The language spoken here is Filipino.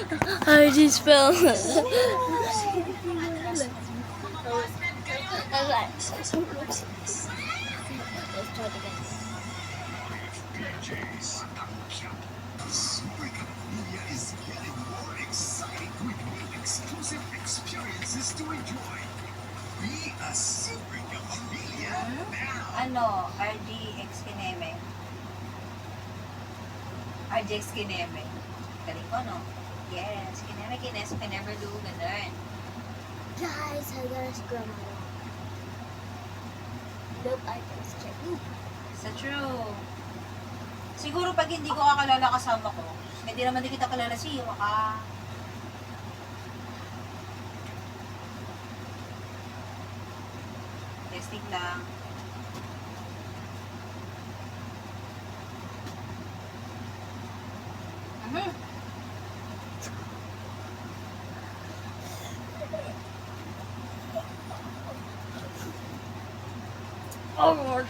I just fell. DJs ang Super Kapamilya is getting more exciting with new exclusive experiences to enjoy. Be a Super Kapamilya now! Ano? RGX Kineme. RGX Kineme. Galing ko, no? Yes. Kineme, Kines, can never do. Ganun. Guys, I got a grandma. Look, I just checked. Sa true. Siguro pag hindi ko kakalala kasama ko, hindi naman din kita kalala siya, ka. Testing lang. Mhm. Oh, Lord.